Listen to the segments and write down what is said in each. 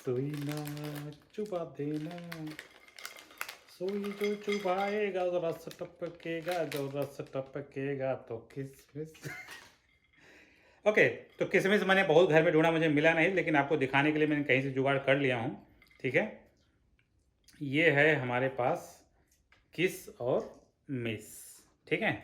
सुई ना चुबा देना, सुई जो चुभाएगा जो रस टपकेगा, जो रस टपकेगा तो किसमिस। ओके, तो किशमिश मैंने बहुत घर में ढूंढा, मुझे मिला नहीं, लेकिन आपको दिखाने के लिए मैंने कहीं से जुगाड़ कर लिया हूँ। ठीक है, ये है हमारे पास किस और मिस। ठीक है,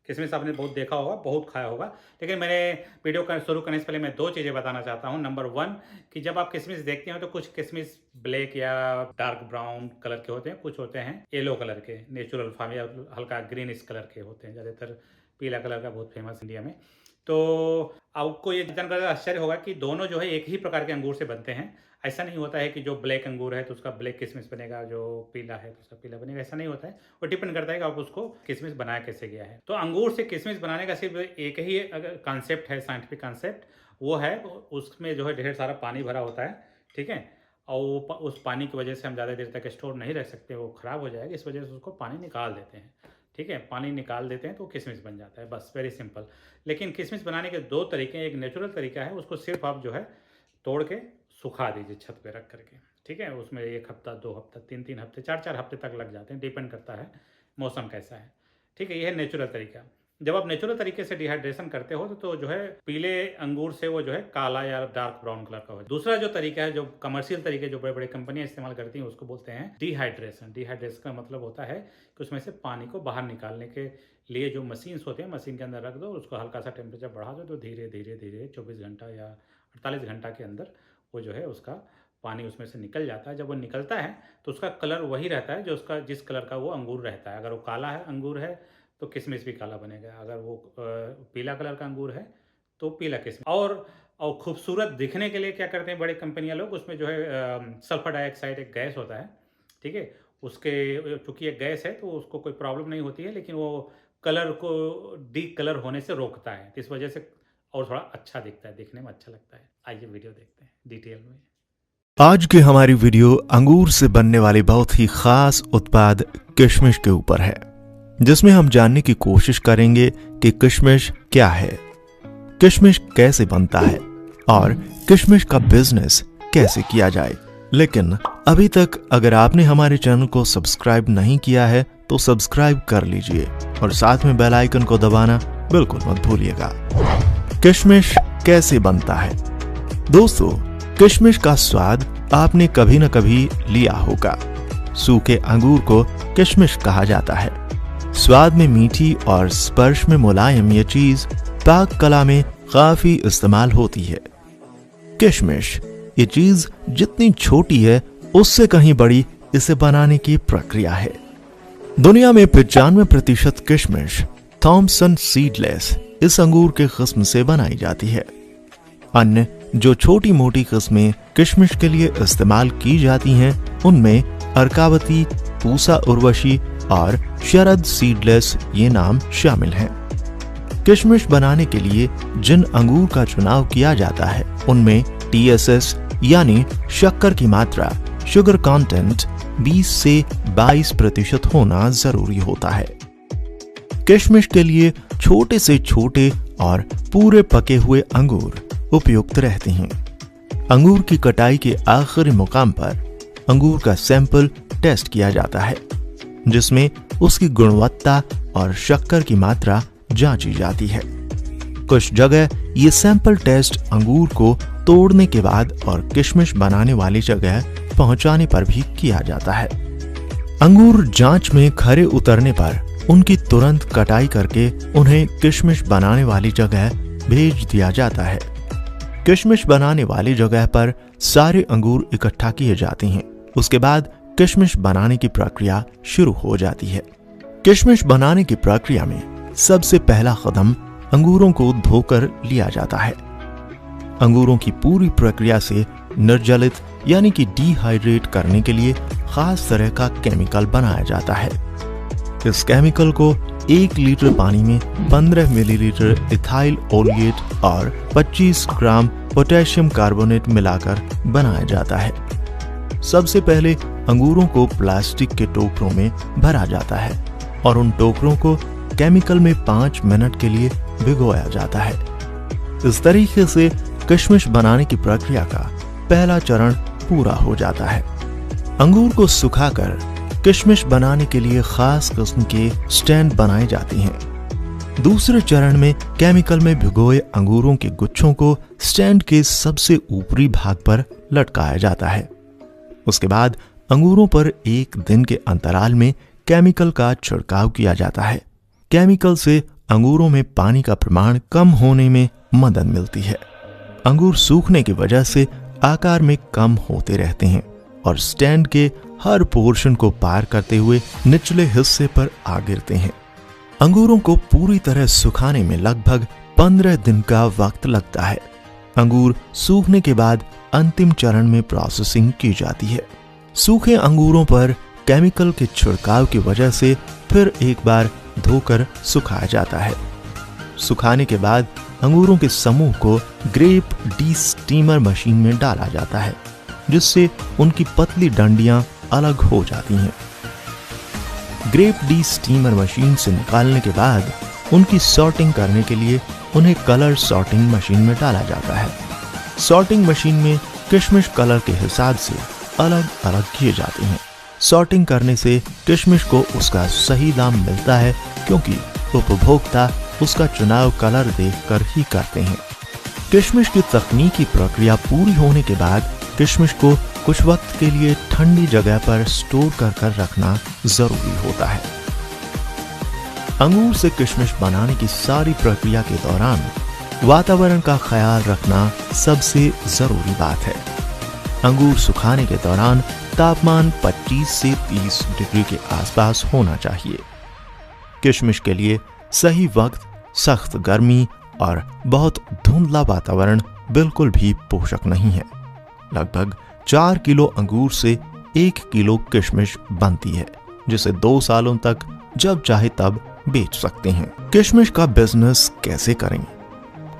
किशमिश आपने बहुत देखा होगा, बहुत खाया होगा, लेकिन मैंने वीडियो का शुरू करने से पहले मैं 2 चीज़ें बताना चाहता हूँ। नंबर 1 कि जब आप किशमिश देखते हो तो कुछ किशमिश ब्लैक या डार्क ब्राउन कलर के होते हैं, कुछ होते हैं येलो कलर के, नेचुरल फार्म या हल्का ग्रीनिश कलर के होते हैं। ज़्यादातर पीला कलर का बहुत फेमस इंडिया में। तो आपको ये जानकर आश्चर्य होगा कि दोनों जो है एक ही प्रकार के अंगूर से बनते हैं। ऐसा नहीं होता है कि जो ब्लैक अंगूर है तो उसका ब्लैक किशमिश बनेगा, जो पीला है तो उसका पीला बनेगा, ऐसा नहीं होता है। वो डिपेंड करता है कि आप उसको किशमिश बनाया कैसे गया है। तो अंगूर से किशमिश बनाने का सिर्फ एक ही कॉन्सेप्ट है, साइंटिफिक कॉन्सेप्ट, वो है उसमें जो है ढेर सारा पानी भरा होता है। ठीक है, और उस पानी की वजह से हम ज़्यादा देर तक स्टोर नहीं रख सकते, वो ख़राब हो जाएगा, इस वजह से उसको पानी निकाल देते हैं। ठीक है, पानी निकाल देते हैं तो किशमिश बन जाता है, बस वेरी सिंपल। लेकिन किशमिश बनाने के 2 तरीके हैं। एक नेचुरल तरीका है, उसको सिर्फ आप जो है तोड़ के सुखा दीजिए छत पे रख करके। ठीक है, उसमें 1 हफ्ता, 2 हफ्ता, 3-3 हफ्ते, 4-4 हफ्ते तक लग जाते हैं, डिपेंड करता है मौसम कैसा है। ठीक है, ये है नेचुरल तरीका। जब आप नेचुरल तरीके से डिहाइड्रेशन करते हो तो जो है पीले अंगूर से वो जो है काला या डार्क ब्राउन कलर का हो। दूसरा जो तरीका है, जो कमर्शियल तरीके जो बड़े बड़े कंपनियां इस्तेमाल करती हैं, उसको बोलते हैं डिहाइड्रेशन। डिहाइड्रेशन का मतलब होता है कि उसमें से पानी को बाहर निकालने के लिए जो मशीन्स होते हैं, मशीन के अंदर रख दो, उसको हल्का सा टेम्परेचर बढ़ा दो, तो धीरे धीरे धीरे 24 घंटा या 48 घंटा के अंदर वो जो है उसका पानी उसमें से निकल जाता है। जब वो निकलता है तो उसका कलर वही रहता है जो उसका जिस कलर का वो अंगूर रहता है। अगर वो काला है अंगूर है तो किशमिश भी काला बनेगा, अगर वो पीला कलर का अंगूर है तो पीला किशमिश। और खूबसूरत दिखने के लिए क्या करते हैं बड़े कंपनियां लोग, उसमें जो है सल्फर डाइऑक्साइड एक गैस होता है। ठीक है, उसके चूँकि एक गैस है तो उसको कोई प्रॉब्लम नहीं होती है, लेकिन वो कलर को डी कलर होने से रोकता है, इस वजह से और थोड़ा अच्छा दिखता है, दिखने में अच्छा लगता है। आइए वीडियो देखते हैं डिटेल में। आज की हमारी वीडियो अंगूर से बनने वाले बहुत ही खास उत्पाद किशमिश के ऊपर है, जिसमें हम जानने की कोशिश करेंगे कि किशमिश क्या है, किशमिश कैसे बनता है और किशमिश का बिजनेस कैसे किया जाए। लेकिन अभी तक अगर आपने हमारे चैनल को सब्सक्राइब नहीं किया है तो सब्सक्राइब कर लीजिए और साथ में बेल आइकन को दबाना बिल्कुल मत भूलिएगा। किशमिश कैसे बनता है? दोस्तों, किशमिश का स्वाद आपने कभी न कभी लिया होगा। सूखे अंगूर को किशमिश कहा जाता है। स्वाद में मीठी और स्पर्श में मुलायम ये चीज पाक कला में काफी इस्तेमाल होती है। किशमिश ये चीज जितनी छोटी है उससे कहीं बड़ी इसे बनाने की प्रक्रिया है। दुनिया में 95% किशमिश थॉमसन सीडलेस इस अंगूर के किस्म से बनाई जाती है। अन्य जो छोटी मोटी किस्में किशमिश के लिए इस्तेमाल की जाती हैं उनमें अर्कावती, पूसा उर्वशी और शरद सीडलेस ये नाम शामिल हैं। किशमिश बनाने के लिए जिन अंगूर का चुनाव किया जाता है उनमें TSS यानी शक्कर की मात्रा, शुगर कंटेंट 20 से 22% होना जरूरी होता है। किशमिश के लिए छोटे से छोटे और पूरे पके हुए अंगूर उपयुक्त रहते हैं। अंगूर की कटाई के आखिरी मुकाम पर अंगूर का सैंपल टेस्ट किया जाता है, जिसमें उसकी गुणवत्ता और शक्कर की मात्रा जांची जाती है। कुछ जगह ये सैंपल टेस्ट अंगूर को तोड़ने के बाद और किशमिश बनाने वाली जगह पहुंचाने पर भी किया जाता है। अंगूर जांच में खरे उतरने पर उनकी तुरंत कटाई करके उन्हें किशमिश बनाने वाली जगह भेज दिया जाता है। किशमिश बनाने वाली जगह पर सारे अंगूर इकट्ठा किए जाते हैं। उसके बाद किशमिश बनाने की प्रक्रिया शुरू हो जाती है। किशमिश बनाने की प्रक्रिया में सबसे पहला कदम अंगूरों को धोकर लिया जाता है। अंगूरों की पूरी प्रक्रिया से निर्जलित यानी कि डिहाइड्रेट करने के लिए खास तरह का केमिकल बनाया जाता है। इस केमिकल को 1 लीटर पानी में 15 मिलीलीटर इथाइल ओलिएट और 25 ग्राम पोटेशियम कार्बोनेट मिलाकर बनाया जाता है। सबसे पहले अंगूरों को प्लास्टिक के टोकरों में भरा जाता है और उन टोकरों को केमिकल में 5 मिनट के लिए भिगोया जाता है। इस तरीके से किशमिश बनाने की प्रक्रिया का पहला चरण पूरा हो जाता है। अंगूर को सुखाकर किशमिश बनाने के लिए खास किस्म के स्टैंड बनाए जाते हैं। दूसरे चरण में केमिकल में भिगोए अंगूरों के गुच्छों को स्टैंड के सबसे ऊपरी भाग पर लटकाया जाता है। उसके बाद अंगूरों पर 1 दिन के अंतराल में केमिकल का छिड़काव किया जाता है। केमिकल से अंगूरों में पानी का प्रमाण कम होने में मदद मिलती है। अंगूर सूखने की वजह से आकार में कम होते रहते हैं और स्टैंड के हर पोर्शन को पार करते हुए निचले हिस्से पर आ गिरते हैं। अंगूरों को पूरी तरह सुखाने में लगभग 15 दिन का वक्त लगता है। अंगूर सूखने के बाद अंतिम चरण में प्रोसेसिंग की जाती है। सूखे अंगूरों पर केमिकल के छिड़काव की वजह से फिर एक बार धोकर सुखाया जाता है। सुखाने के बाद अंगूरों के समूह को ग्रेप डी स्टीमर मशीन में डाला जाता है, जिससे उनकी पतली डंडियां अलग हो जाती हैं। ग्रेप डी स्टीमर मशीन से निकालने के बाद उनकी सॉर्टिंग करने के लिए उन्हें कलर सॉर्टिंग मशीन में डाला जाता है। सॉर्टिंग मशीन में किशमिश कलर के हिसाब से अलग अलग किए जाते हैं। सॉर्टिंग करने से किशमिश को उसका सही दाम मिलता है, क्योंकि उपभोक्ता उसका चुनाव कलर देखकर ही करते हैं। किशमिश की तकनीकी प्रक्रिया पूरी होने के बाद किशमिश को कुछ वक्त के लिए ठंडी जगह पर स्टोर कर रखना जरूरी होता है। अंगूर से किशमिश बनाने की सारी प्रक्रिया के दौरान वातावरण का ख्याल रखना सबसे जरूरी बात है। अंगूर सुखाने के दौरान तापमान 25 से 30 डिग्री के आसपास होना चाहिए। किशमिश के लिए सही वक्त सख्त गर्मी और बहुत धुंधला वातावरण बिल्कुल भी पोषक नहीं है। लगभग 4 किलो अंगूर से 1 किलो किशमिश बनती है, जिसे 2 सालों तक जब चाहे तब बेच सकते हैं। किशमिश का बिजनेस कैसे करें?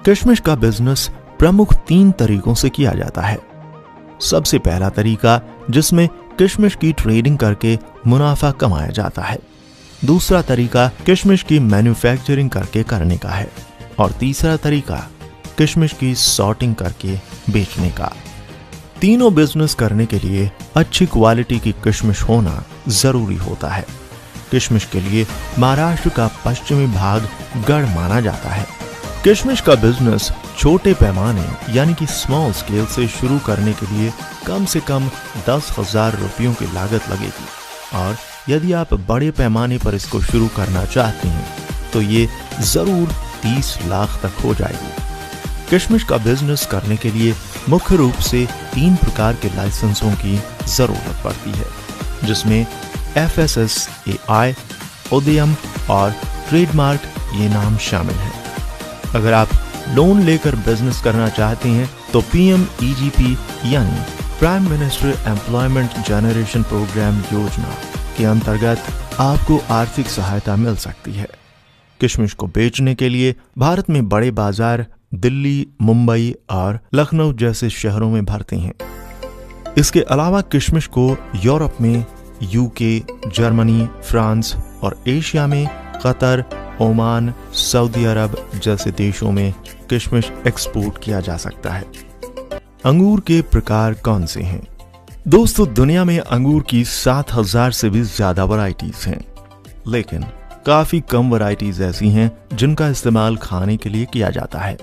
किशमिश का बिजनेस प्रमुख 3 तरीकों से किया जाता है। सबसे पहला तरीका, जिसमें किशमिश की ट्रेडिंग करके मुनाफा कमाया जाता है। दूसरा तरीका किशमिश की मैन्युफैक्चरिंग करके करने का है, और तीसरा तरीका किशमिश की सॉर्टिंग करके बेचने का। तीनों बिजनेस करने के लिए अच्छी क्वालिटी की किशमिश होना जरूरी होता है। किशमिश के लिए महाराष्ट्र का पश्चिमी भाग गढ़ माना जाता है। किशमिश का बिजनेस छोटे पैमाने यानी कि स्मॉल स्केल से शुरू करने के लिए कम से कम 10,000 रुपयों की लागत लगेगी, और यदि आप बड़े पैमाने पर इसको शुरू करना चाहते हैं तो ये जरूर 30 लाख तक हो जाएगी। किशमिश का बिजनेस करने के लिए मुख्य रूप से 3 प्रकार के लाइसेंसों की जरूरत पड़ती है, जिसमें FSSAI, उद्यम और ट्रेडमार्क ये नाम शामिल हैं। अगर आप लोन लेकर बिजनेस करना चाहते हैं तो PMEGP यानी prime minister employment generation program योजना के अंतर्गत आपको आर्थिक सहायता मिल सकती है। किशमिश को बेचने के लिए भारत में बड़े बाजार दिल्ली, मुंबई और लखनऊ जैसे शहरों में भरते हैं। इसके अलावा किशमिश को यूरोप में UK, जर्मनी, फ्रांस और एशिया में कतर, ओमान, सऊदी अरब जैसे देशों में किशमिश एक्सपोर्ट किया जा सकता है। अंगूर के प्रकार कौन से हैं? दोस्तों, दुनिया में अंगूर की 7,000 से भी ज्यादा वैरायटीज हैं, लेकिन काफी कम वैरायटीज ऐसी हैं जिनका इस्तेमाल खाने के लिए किया जाता है।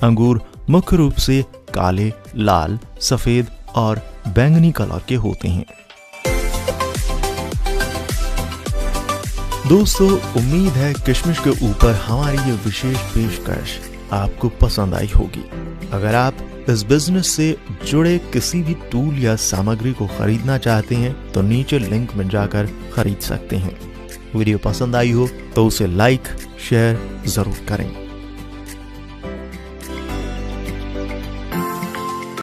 अंगूर मुख्य रूप से काले, लाल, सफेद और बैंगनी कलर के होते हैं। दोस्तों, उम्मीद है किशमिश के ऊपर हमारी ये विशेष पेशकश आपको पसंद आई होगी। अगर आप इस बिजनेस से जुड़े किसी भी टूल या सामग्री को खरीदना चाहते हैं तो नीचे लिंक में जाकर खरीद सकते हैं। वीडियो पसंद आई हो तो उसे लाइक, शेयर जरूर करें।